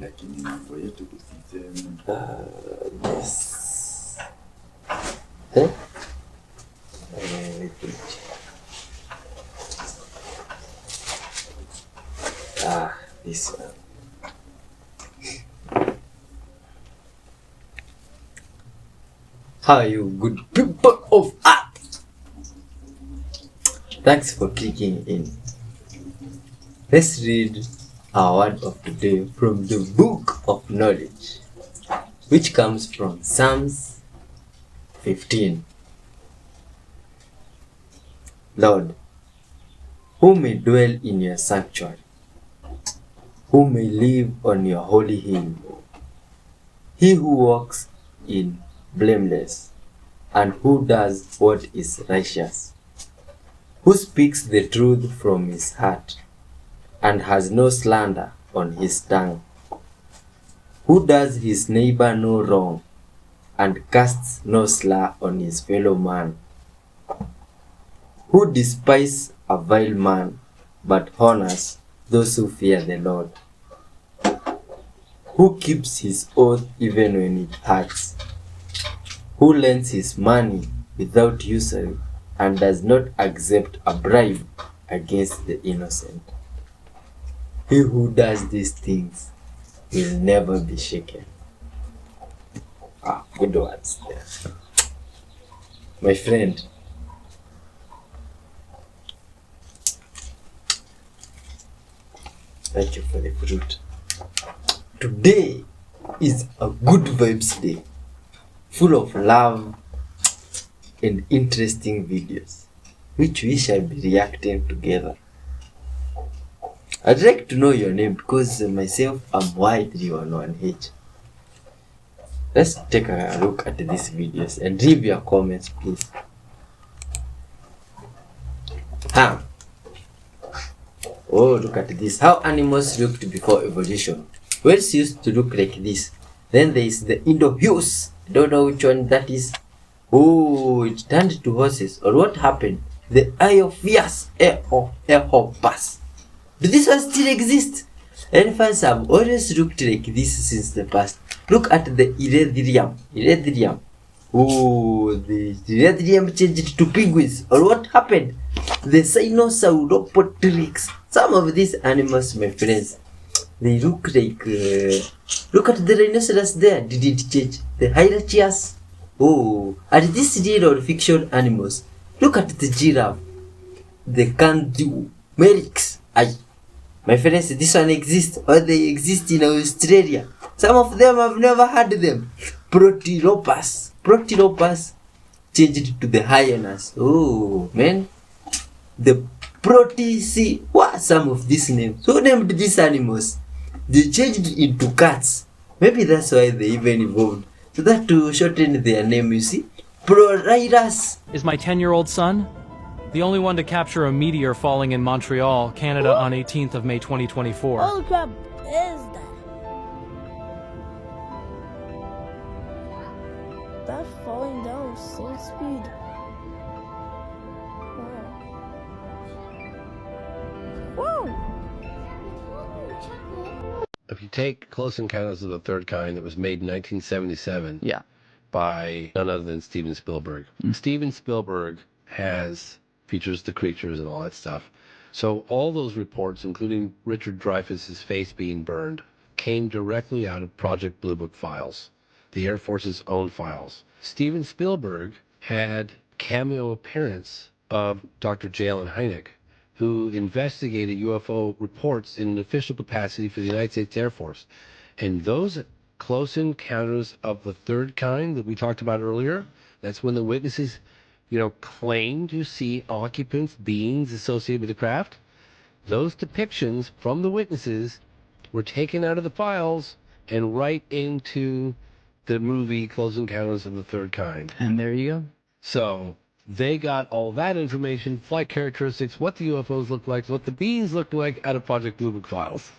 lakini mambo yetu tusiseme. Yes. This one. How are you, good people of art? Thanks for clicking in. Let's read our word of today from the book of knowledge, which comes from Psalms 15. Lord, who may dwell in your sanctuary? Who may live on your holy hill? He who walks in blameless, and who does what is righteous, who speaks the truth from his heart, and has no slander on his tongue, who does his neighbor no wrong, and casts no slur on his fellow man, who despises a vile man, but honors those who fear the Lord, who keeps his oath even when it hurts, who lends his money without usury, and does not accept a bribe against the innocent. He who does these things will never be shaken. Good words there. My friend, thank you for the fruit. Today is a good vibes day, full of love and interesting videos, which we shall be reacting together. I'd like to know your name because myself, I'm widely on 1H. Let's take a look at these videos and leave your comments, please. Oh, look at this. How animals looked before evolution. Whales used to look like this. Then there is the Indo-Hughes. I don't know which one that is. Oh, it turned to horses. Or what happened? The Iofias Ehopas. Do these ones still exist? Elephants have always looked like this since the past. Look at the Erythrium. Oh, the Erythrium changed to penguins. Or what happened? The Sinosauropteryx. Some of these animals, my friends, they look like... look at the rhinoceros there. Did it change? The Hyrachias. Oh, are these real or fiction animals? Look at the giraffe. The Kandu. Merix. My friends, this one exists, or they exist in Australia. Some of them I've never heard them. Proteropas changed to the hyenas. Oh, man. The Protisi. What are some of these names? Who named these animals? They changed into cats. Maybe that's why they even evolved. So that to shorten their name, you see. Prorairas is my 10-year-old son, the only one to capture a meteor falling in Montreal, Canada on 18th of May 2024. Holy crap, is that? That's falling down so speed. Wow. Whoa! If you take Close Encounters of the Third Kind, that was made in 1977 by none other than Steven Spielberg. Steven Spielberg has features the creatures and all that stuff. So all those reports, including Richard Dreyfuss's face being burned, came directly out of Project Blue Book files, the Air Force's own files. Steven Spielberg had cameo appearance of Dr. J. Allen Hynek, who investigated UFO reports in an official capacity for the United States Air Force. And those Close Encounters of the Third Kind that we talked about earlier, that's when the witnesses, claim to see occupants, beings associated with the craft. Those depictions from the witnesses were taken out of the files and right into the movie Close Encounters of the Third Kind. And there you go. So they got all that information, flight characteristics, what the UFOs look like, what the beings look like out of Project Blue Book files.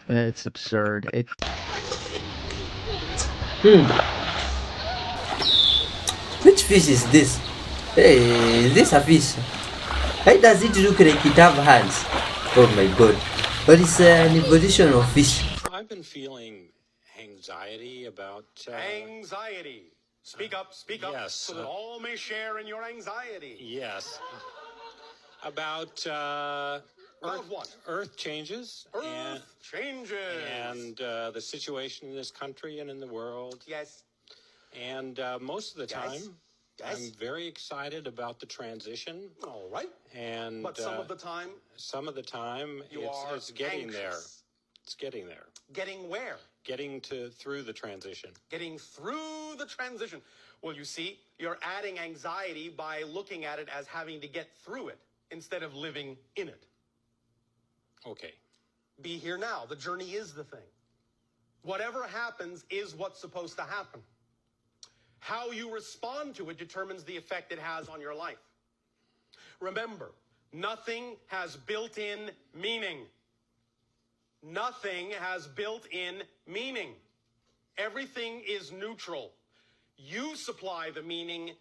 It's absurd. Which fish is this? Hey, is this a fish? Why does it look like it have hands? Oh my god. But it's an evolution of fish. I'm I've been feeling anxiety about... Anxiety. Speak up, yes, so that all may share in your anxiety. Yes. About... About what? Earth changes. Earth changes. And the situation in this country and in the world. Yes. And most of the time, Yes. I'm very excited about the transition. All right. And But some of the time, it's getting anxious. there. It's getting there. Getting where? Getting through the transition. Getting through the transition. Well, you see, you're adding anxiety by looking at it as having to get through it instead of living in it. Okay. Be here now. The journey is the thing. Whatever happens is what's supposed to happen. How you respond to it determines the effect it has on your life. Remember, nothing has built-in meaning. Nothing has built-in meaning. Everything is neutral. You supply the meaning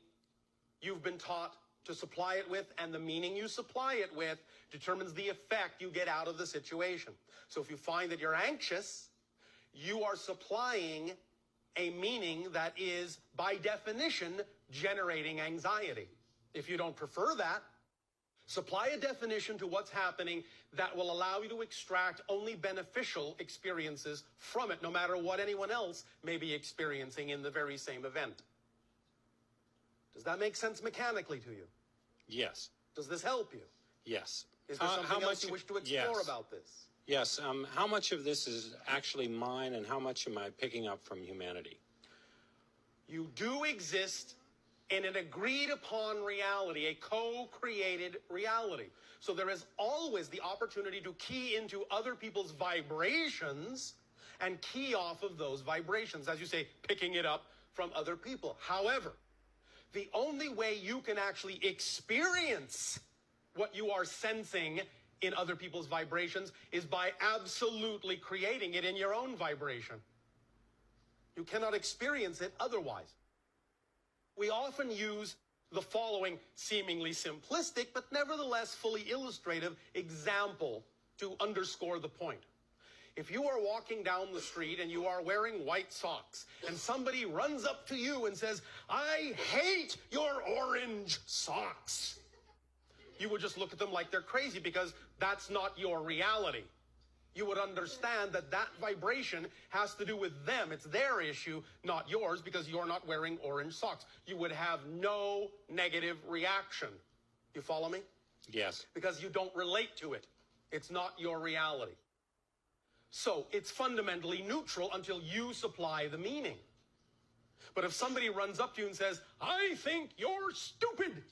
you've been taught to supply it with, and the meaning you supply it with determines the effect you get out of the situation. So if you find that you're anxious, you are supplying a meaning that is, by definition, generating anxiety. If you don't prefer that, supply a definition to what's happening that will allow you to extract only beneficial experiences from it, no matter what anyone else may be experiencing in the very same event. Does that make sense mechanically to you? Yes. Does this help you? Yes. Is there something else you wish to explore about this? Yes. How much of this is actually mine, and how much am I picking up from humanity? You do exist in an agreed upon reality, a co-created reality. So there is always the opportunity to key into other people's vibrations and key off of those vibrations, as you say, picking it up from other people. However, the only way you can actually experience what you are sensing in other people's vibrations is by absolutely creating it in your own vibration. You cannot experience it otherwise. We often use the following seemingly simplistic, but nevertheless fully illustrative example to underscore the point. If you are walking down the street and you are wearing white socks, and somebody runs up to you and says, "I hate your orange socks," you would just look at them like they're crazy, because that's not your reality. You would understand that that vibration has to do with them. It's their issue, not yours, because you're not wearing orange socks. You would have no negative reaction. You follow me? Yes. Because you don't relate to it. It's not your reality. So it's fundamentally neutral until you supply the meaning. But if somebody runs up to you and says, "I think you're stupid,"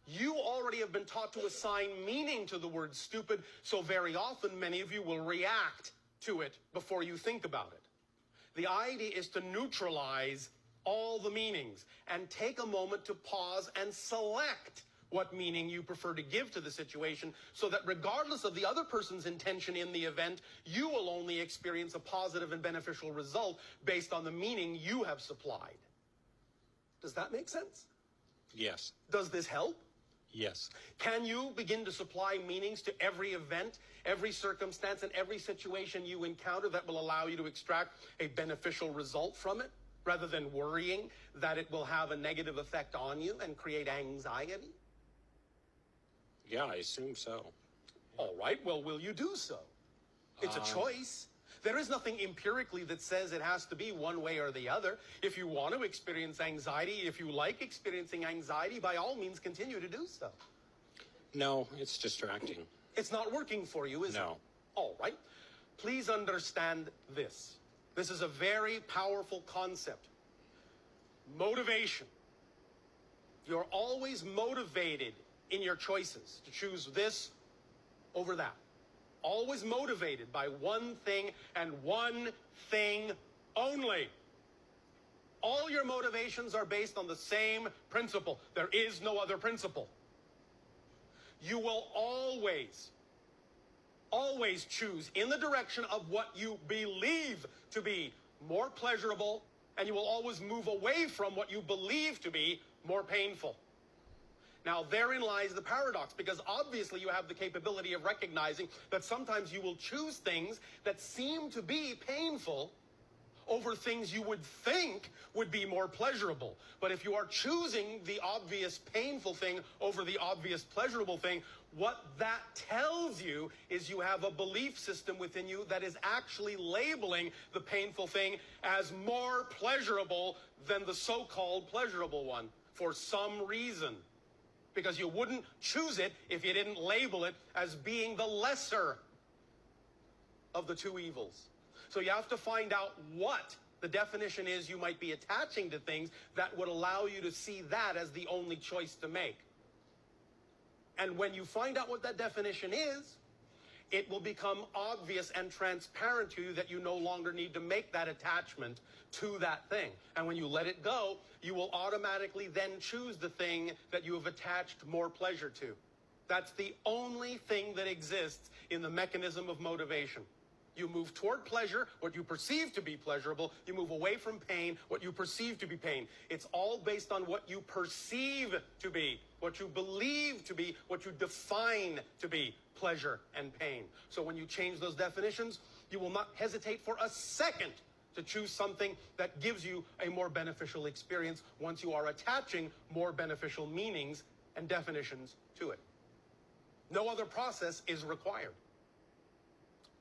you already have been taught to assign meaning to the word stupid, so very often many of you will react to it before you think about it. The idea is to neutralize all the meanings and take a moment to pause and select what meaning you prefer to give to the situation, so that regardless of the other person's intention in the event, you will only experience a positive and beneficial result based on the meaning you have supplied. Does that make sense? Yes. Does this help? Yes. Can you begin to supply meanings to every event, every circumstance, and every situation you encounter that will allow you to extract a beneficial result from it, rather than worrying that it will have a negative effect on you and create anxiety? Yeah, I assume so. All right, well, will you do so? It's a choice. There is nothing empirically that says it has to be one way or the other. If you want to experience anxiety, if you like experiencing anxiety, by all means continue to do so. No, it's distracting. It's not working for you, is it? No. All right. Please understand this. This is a very powerful concept. Motivation. You're always motivated in your choices to choose this over that. Always motivated by one thing and one thing only. All your motivations are based on the same principle. There is no other principle. You will always choose in the direction of what you believe to be more pleasurable, and you will always move away from what you believe to be more painful. Now, therein lies the paradox, because obviously you have the capability of recognizing that sometimes you will choose things that seem to be painful over things you would think would be more pleasurable. But if you are choosing the obvious painful thing over the obvious pleasurable thing, what that tells you is you have a belief system within you that is actually labeling the painful thing as more pleasurable than the so-called pleasurable one for some reason. Because you wouldn't choose it if you didn't label it as being the lesser of the two evils. So you have to find out what the definition is you might be attaching to things that would allow you to see that as the only choice to make. And when you find out what that definition is, it will become obvious and transparent to you that you no longer need to make that attachment to that thing. And when you let it go, you will automatically then choose the thing that you have attached more pleasure to. That's the only thing that exists in the mechanism of motivation. You move toward pleasure, what you perceive to be pleasurable. You move away from pain, what you perceive to be pain. It's all based on what you perceive to be, what you believe to be, what you define to be pleasure and pain. So when you change those definitions, you will not hesitate for a second to choose something that gives you a more beneficial experience once you are attaching more beneficial meanings and definitions to it. No other process is required.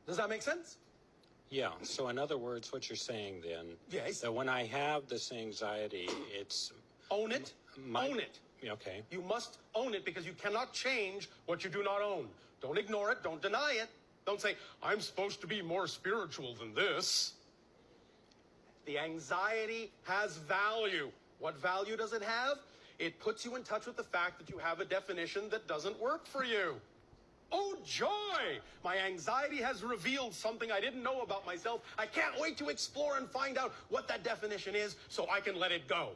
Does that make sense? Yeah. So in other words, what you're saying then, yes, that when I have this anxiety, it's... Own it. Own it. Okay. You must own it, because you cannot change what you do not own. Don't ignore it. Don't deny it. Don't say, I'm supposed to be more spiritual than this. The anxiety has value. What value does it have? It puts you in touch with the fact that you have a definition that doesn't work for you. Oh, joy! My anxiety has revealed something I didn't know about myself. I can't wait to explore and find out what that definition is so I can let it go.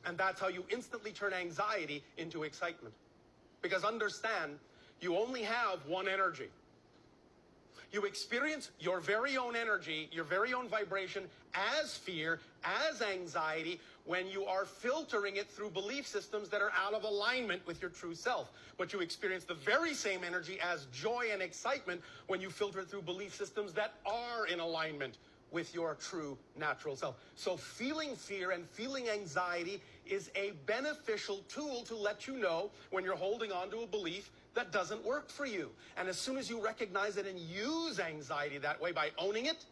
And that's how you instantly turn anxiety into excitement. Because understand, you only have one energy. You experience your very own energy, your very own vibration as fear, as anxiety, when you are filtering it through belief systems that are out of alignment with your true self. But you experience the very same energy as joy and excitement when you filter it through belief systems that are in alignment with your true natural self. So feeling fear and feeling anxiety is a beneficial tool to let you know when you're holding on to a belief that doesn't work for you. And as soon as you recognize it and use anxiety that way by owning it,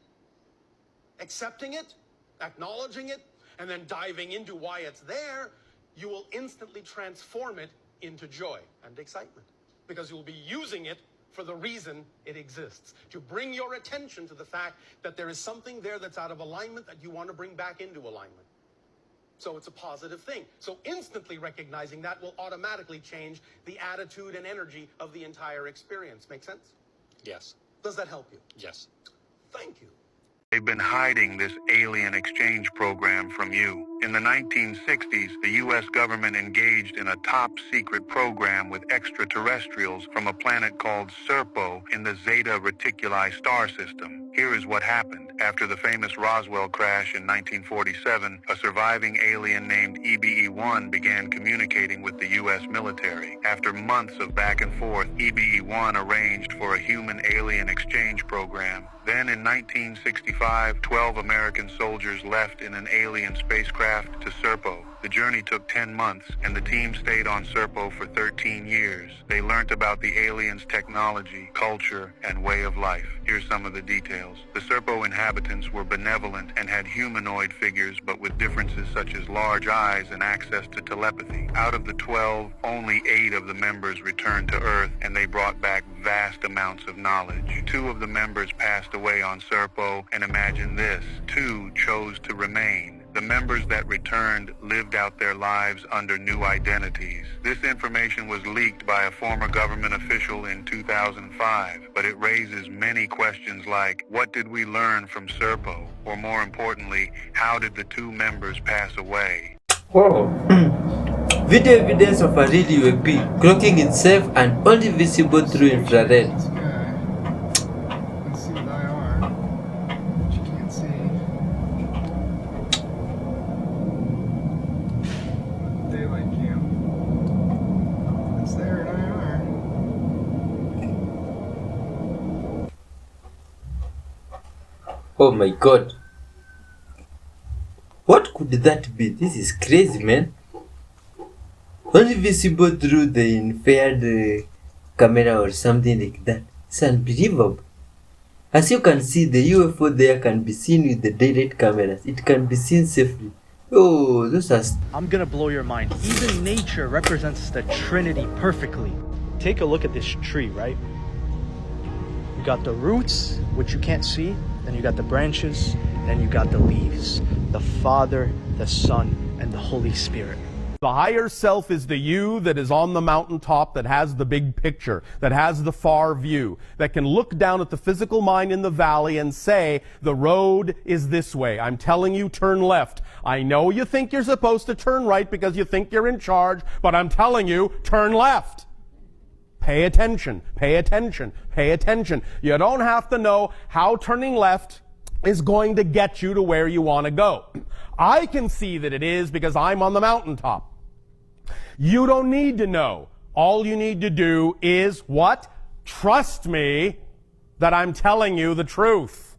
accepting it, acknowledging it, and then diving into why it's there, you will instantly transform it into joy and excitement, because you'll be using it for the reason it exists, to bring your attention to the fact that there is something there that's out of alignment that you want to bring back into alignment. So it's a positive thing. So instantly recognizing that will automatically change the attitude and energy of the entire experience. Make sense? Yes. Does that help you? Yes. Thank you. They've been hiding this alien exchange program from you. In the 1960s, the U.S. government engaged in a top-secret program with extraterrestrials from a planet called Serpo in the Zeta Reticuli star system. Here is what happened. After the famous Roswell crash in 1947, a surviving alien named EBE-1 began communicating with the U.S. military. After months of back and forth, EBE-1 arranged for a human-alien exchange program. Then in 1965, 12 American soldiers left in an alien spacecraft to Serpo. The journey took 10 months, and the team stayed on Serpo for 13 years. They learned about the aliens' technology, culture, and way of life. Here's some of the details. The Serpo inhabitants were benevolent and had humanoid figures, but with differences such as large eyes and access to telepathy. Out of the 12, only 8 of the members returned to Earth, and they brought back vast amounts of knowledge. 2 of the members passed away on Serpo, and imagine this, 2 chose to remain. The members that returned lived out their lives under new identities. This information was leaked by a former government official in 2005, but it raises many questions like, what did we learn from Serpo? Or more importantly, how did the 2 members pass away? Wow. Video evidence of a real UAP clocking itself and only visible through infrared. Let's see what IR, which you can't see. Daylight cam. Oh my god. What could that be? This is crazy, man. Only visible through the infrared camera or something like that. It's unbelievable. As you can see, the UFO there can be seen with the direct cameras. It can be seen safely. Oh, those are... I'm gonna blow your mind. Even nature represents the Trinity perfectly. Take a look at this tree, right? You got the roots, which you can't see, then you got the branches, then you got the leaves. The Father, the Son, and the Holy Spirit. The higher self is the you that is on the mountaintop, that has the big picture, that has the far view, that can look down at the physical mind in the valley and say, the road is this way. I'm telling you, turn left. I know you think you're supposed to turn right because you think you're in charge, but I'm telling you, turn left. Pay attention, pay attention, pay attention. You don't have to know how turning left is going to get you to where you want to go. I can see that it is because I'm on the mountaintop. You don't need to know. All you need to do is what? Trust me that I'm telling you the truth.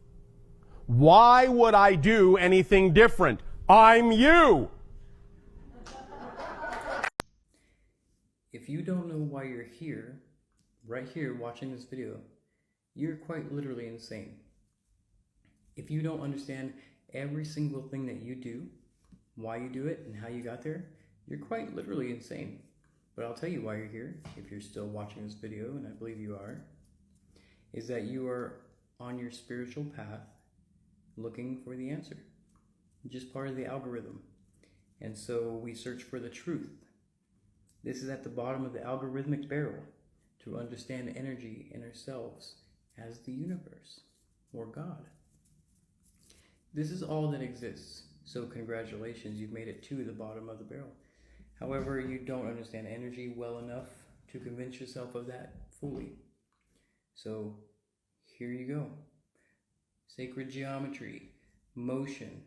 Why would I do anything different? I'm you. If you don't know why you're here, right here watching this video, you're quite literally insane. If you don't understand every single thing that you do, why you do it, and how you got there, you're quite literally insane. But I'll tell you why you're here, if you're still watching this video, and I believe you are, is that you are on your spiritual path looking for the answer. Just part of the algorithm. And so we search for the truth. This is at the bottom of the algorithmic barrel to understand energy in ourselves as the universe or God. This is all that exists. So congratulations, you've made it to the bottom of the barrel. However, you don't understand energy well enough to convince yourself of that fully. So here you go. Sacred geometry, motion,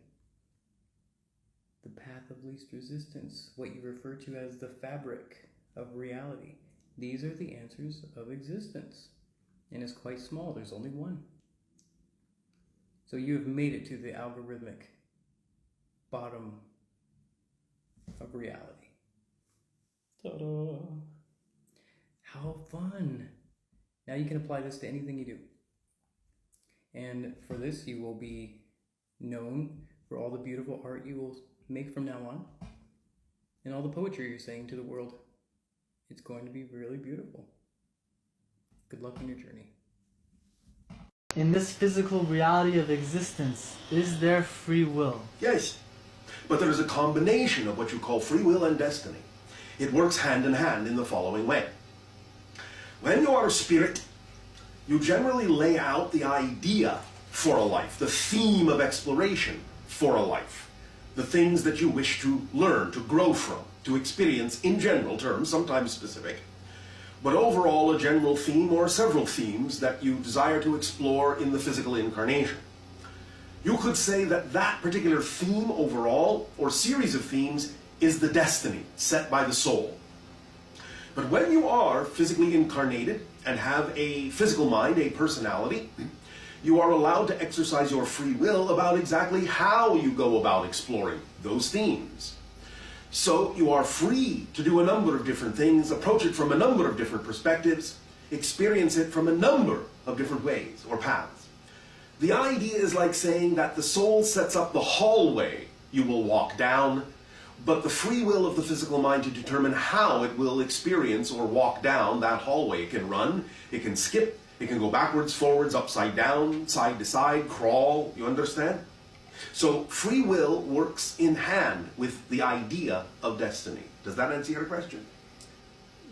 the path of least resistance, what you refer to as the fabric of reality. These are the answers of existence. And it's quite small, there's only one. So you have made it to the algorithmic bottom of reality. Ta-da! How fun! Now you can apply this to anything you do. And for this, you will be known for all the beautiful art you will make from now on, and all the poetry you're saying to the world. It's going to be really beautiful. Good luck on your journey. In this physical reality of existence, is there free will? Yes, but there is a combination of what you call free will and destiny. It works hand in hand in the following way. When you are a spirit, you generally lay out the idea for a life, the theme of exploration for a life, the things that you wish to learn, to grow from, to experience in general terms, sometimes specific, but overall a general theme or several themes that you desire to explore in the physical incarnation. You could say that that particular theme overall, or series of themes, is the destiny set by the soul. But when you are physically incarnated and have a physical mind, a personality, you are allowed to exercise your free will about exactly how you go about exploring those themes. So you are free to do a number of different things, approach it from a number of different perspectives, experience it from a number of different ways or paths. The idea is like saying that the soul sets up the hallway you will walk down, but the free will of the physical mind to determine how it will experience or walk down that hallway. It can run, it can skip, it can go backwards, forwards, upside down, side to side, crawl, you understand? So free will works in hand with the idea of destiny. Does that answer your question?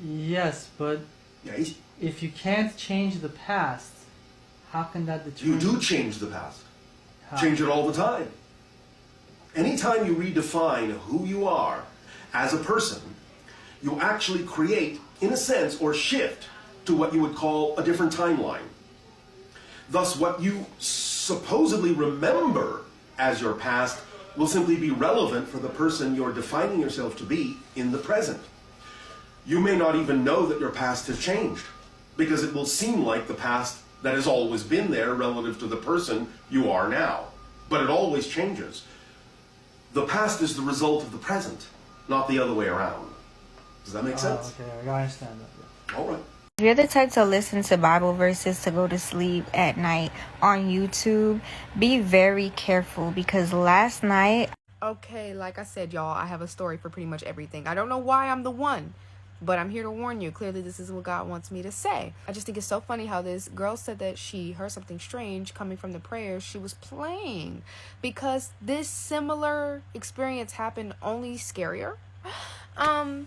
Yes, but yes. If you can't change the past, how can that determine? You do change the past. How? Change it all the time. Anytime you redefine who you are as a person, you actually create, in a sense, or shift to what you would call a different timeline. Thus, what you supposedly remember as your past will simply be relevant for the person you're defining yourself to be in the present. You may not even know that your past has changed, because it will seem like the past that has always been there relative to the person you are now. But it always changes. The past is the result of the present, not the other way around. Does that make sense? Okay, I understand that. Yeah. All right. If you're the type to listen to Bible verses to go to sleep at night on YouTube, be very careful because last night... Okay, like I said, y'all, I have a story for pretty much everything. I don't know why I'm the one, but I'm here to warn you. Clearly, this is what God wants me to say. I just think it's so funny how this girl said that she heard something strange coming from the prayers she was playing, because this similar experience happened, only scarier.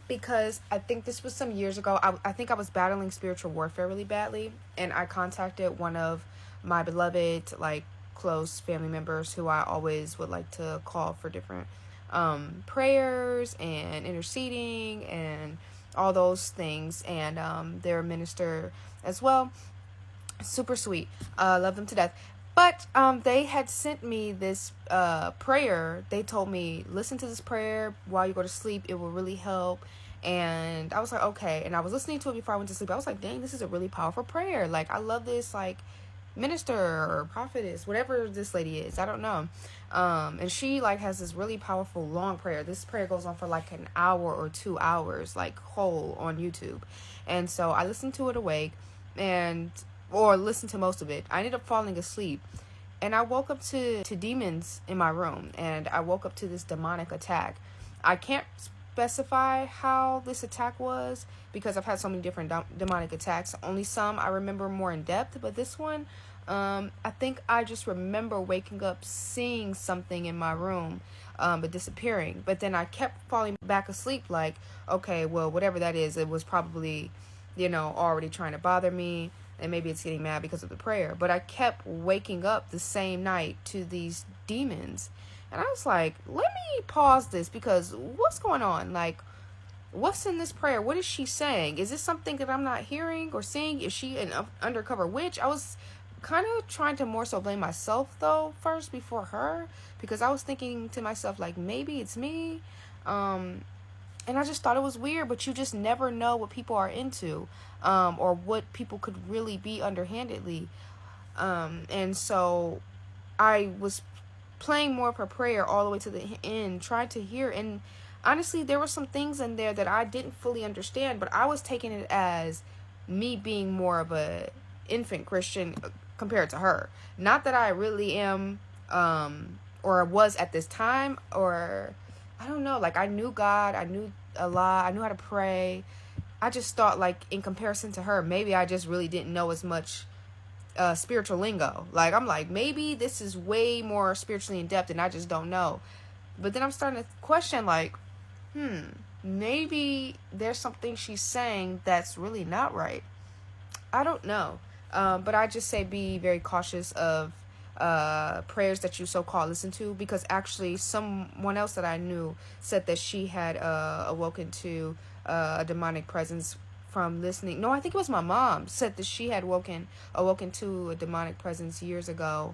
Because I think this was some years ago. I think I was battling spiritual warfare really badly, and I contacted one of my beloved, like, close family members who I always would like to call for different prayers and interceding and all those things, and they're a minister as well. Super sweet. Love them to death. But they had sent me this prayer. They told me, listen to this prayer while you go to sleep. It will really help. And I was like, okay. And I was listening to it before I went to sleep. I was like, dang, this is a really powerful prayer. Like, I love this, like, minister or prophetess, whatever this lady is. I don't know. And she, like, has this really powerful long prayer. This prayer goes on for, like, an hour or 2 hours, like, whole on YouTube. And so I listened to it awake or listened to most of it. I ended up falling asleep, and I woke up to demons in my room, and I woke up to this demonic attack. I can't specify how this attack was because I've had so many different demonic attacks. Only some I remember more in depth, but this one, I think I just remember waking up seeing something in my room, but disappearing. But then I kept falling back asleep, like, okay, well, whatever that is, it was probably, already trying to bother me. And maybe it's getting mad because of the prayer. But I kept waking up the same night to these demons. And I was like, let me pause this, because what's going on? Like, what's in this prayer? What is she saying? Is this something that I'm not hearing or seeing? Is she an undercover witch? I was kind of trying to more so blame myself, though, first before her. Because I was thinking to myself, like, maybe it's me. And I just thought it was weird, but you just never know what people are into, or what people could really be underhandedly. And so I was playing more of her prayer all the way to the end, trying to hear. And honestly, there were some things in there that I didn't fully understand, but I was taking it as me being more of a infant Christian compared to her. Not that I really am, or was at this time, or... I don't know, like, I knew God, I knew Allah, I knew how to pray. I just thought, like, in comparison to her, maybe I just really didn't know as much spiritual lingo. Like, I'm like, maybe this is way more spiritually in depth and I just don't know. But then I'm starting to question, like, maybe there's something she's saying that's really not right. I don't know. But I just say be very cautious of prayers that you so-called listen to, because actually someone else that I knew said that she had awoken to a demonic presence from listening. No, I think it was my mom said that she had awoken to a demonic presence years ago,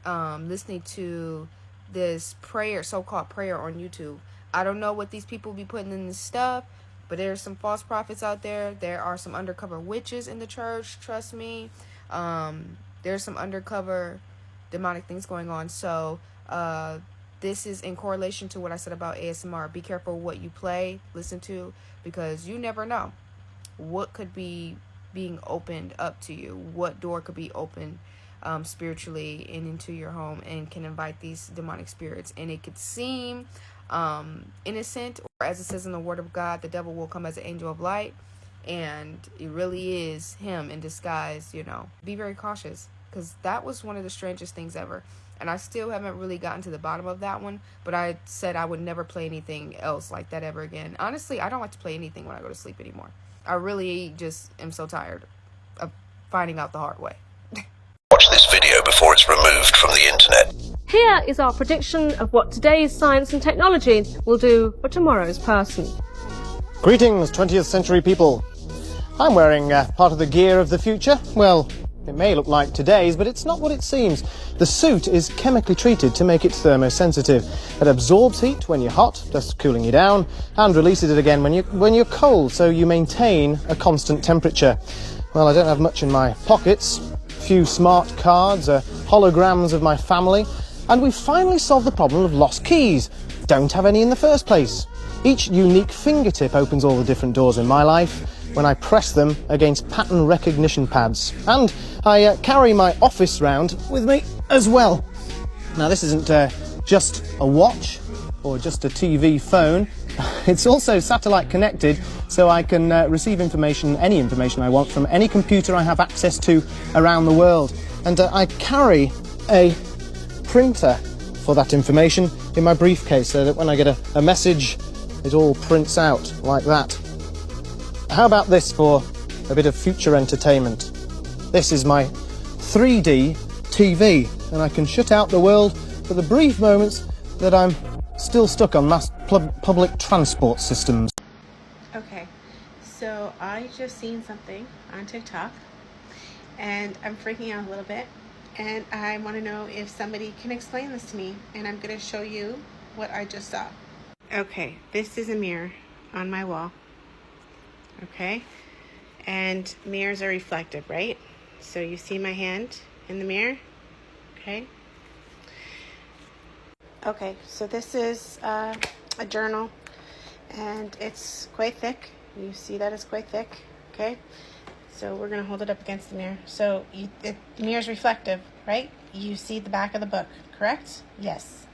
listening to this prayer, so-called prayer on YouTube. I don't know what these people be putting in this stuff, but there's some false prophets out there. There are some undercover witches in the church, trust me. There's some undercover demonic things going on. So this is in correlation to what I said about ASMR. Be careful what you play, listen to, because you never know what could be being opened up to you, what door could be opened spiritually and into your home, and can invite these demonic spirits. And it could seem innocent, or as it says in the Word of God, the devil will come as an angel of light, and it really is him in disguise. Be very cautious, because that was one of the strangest things ever, and I still haven't really gotten to the bottom of that one. But I said I would never play anything else like that ever again. Honestly, I don't like to play anything when I go to sleep anymore. I really just am so tired of finding out the hard way. Watch this video before it's removed from the internet. Here is our prediction of what today's science and technology will do for tomorrow's person. Greetings, 20th century people. I'm wearing part of the gear of the future. Well, it may look like today's, but it's not what it seems. The suit is chemically treated to make it thermosensitive. It absorbs heat when you're hot, thus cooling you down, and releases it again when you're cold, so you maintain a constant temperature. Well, I don't have much in my pockets, few smart cards, holograms of my family, and we've finally solved the problem of lost keys. Don't have any in the first place. Each unique fingertip opens all the different doors in my life when I press them against pattern recognition pads. And I carry my office round with me as well. Now this isn't just a watch or just a TV phone. It's also satellite connected, so I can receive information, any information I want, from any computer I have access to around the world. And I carry a printer for that information in my briefcase, so that when I get a message, it all prints out like that. How about this for a bit of future entertainment? This is my 3D TV, and I can shut out the world for the brief moments that I'm still stuck on mass public transport systems. Okay, so I just seen something on TikTok and I'm freaking out a little bit, and I want to know if somebody can explain this to me, and I'm going to show you what I just saw. Okay, this is a mirror on my wall. Okay, and mirrors are reflective, right? So you see my hand in the mirror. Okay, so this is a journal, and it's quite thick. You see that it's quite thick, okay? So we're going to hold it up against the mirror. So the mirror's reflective, right? You see the back of the book, correct? Yes.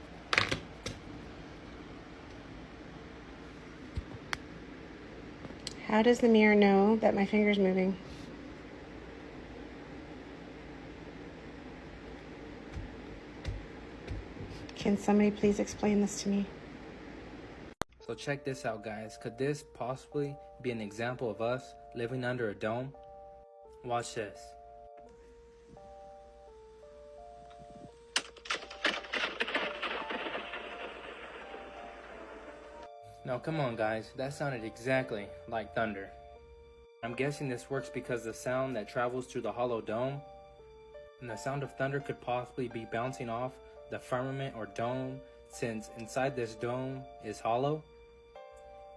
How does the mirror know that my finger's moving? Can somebody please explain this to me? So check this out, guys. Could this possibly be an example of us living under a dome? Watch this. Now come on, guys, that sounded exactly like thunder. I'm guessing this works because the sound that travels through the hollow dome, and the sound of thunder could possibly be bouncing off the firmament or dome, since inside this dome is hollow.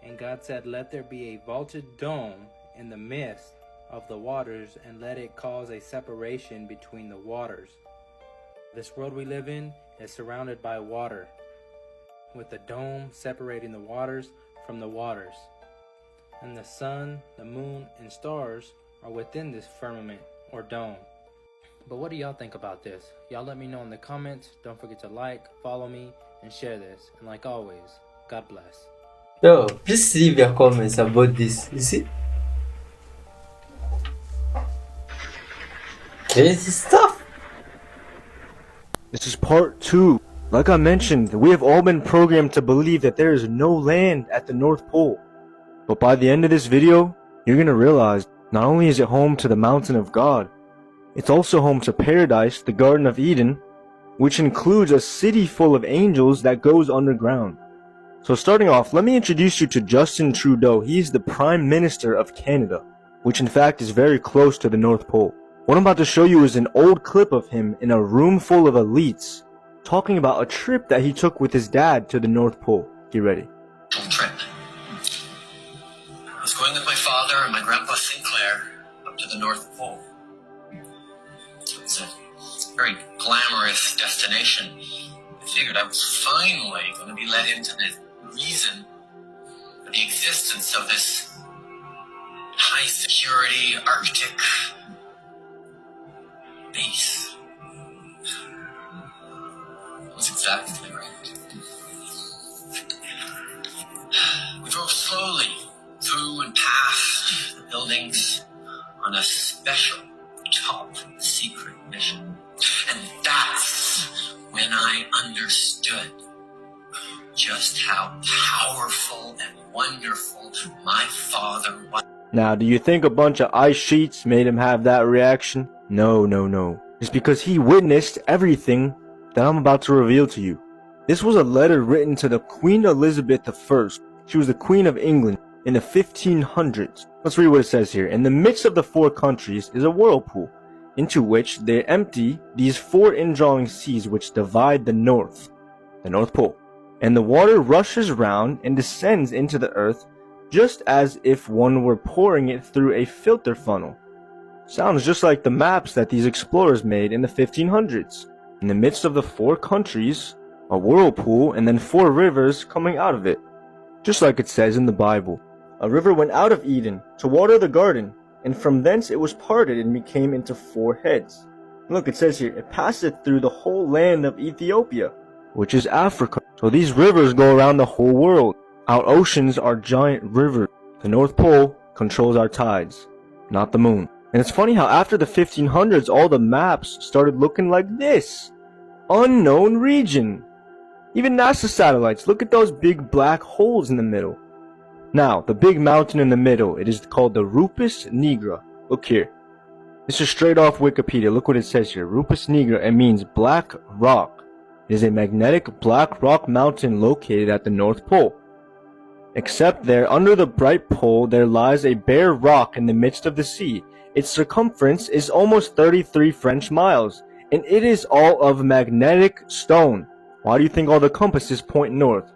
And God said, let there be a vaulted dome in the midst of the waters, and let it cause a separation between the waters. This world we live in is surrounded by water, with the dome separating the waters from the waters. And the sun, the moon, and stars are within this firmament or dome. But what do y'all think about this? Y'all let me know in the comments. Don't forget to like, follow me, and share this. And like always, God bless. Yo, please leave your comments about this. You see? Crazy stuff. This is part 2. Like I mentioned, we have all been programmed to believe that there is no land at the North Pole. But by the end of this video, you're gonna realize not only is it home to the mountain of God, it's also home to paradise, the Garden of Eden, which includes a city full of angels that goes underground. So starting off, let me introduce you to Justin Trudeau. He is the Prime Minister of Canada, which in fact is very close to the North Pole. What I'm about to show you is an old clip of him in a room full of elites talking about a trip that he took with his dad to the North Pole. Get ready. Trip. I was going with my father and my grandpa Sinclair up to the North Pole. It's a very glamorous destination. I figured I was finally going to be let into the reason for the existence of this high security Arctic base. That was exactly right. We drove slowly through and past the buildings on a special top secret mission. And that's when I understood just how powerful and wonderful my father was. Now, do you think a bunch of ice sheets made him have that reaction? No. It's because he witnessed everything that I'm about to reveal to you. This was a letter written to the Queen Elizabeth I. She was the Queen of England in the 1500s. Let's read what it says here. In the midst of the 4 countries is a whirlpool, into which they empty these 4 indrawing seas which divide the North Pole. And the water rushes round and descends into the earth, just as if one were pouring it through a filter funnel. Sounds just like the maps that these explorers made in the 1500s. In the midst of the 4 countries, a whirlpool, and then 4 rivers coming out of it. Just like it says in the Bible. A river went out of Eden to water the garden, and from thence it was parted and became into 4 heads. Look, it says here, it passeth through the whole land of Ethiopia, which is Africa. So these rivers go around the whole world. Our oceans are giant rivers. The North Pole controls our tides, not the moon. And it's funny how after the 1500s, all the maps started looking like this. Unknown region. Even NASA satellites, look at those big black holes in the middle. Now, the big mountain in the middle, it is called the Rupus Nigra. Look here. This is straight off Wikipedia. Look what it says here. Rupus Nigra, it means black rock. It is a magnetic black rock mountain located at the North Pole. Except there, under the bright pole, there lies a bare rock in the midst of the sea. Its circumference is almost 33 French miles, and it is all of magnetic stone. Why do you think all the compasses point north?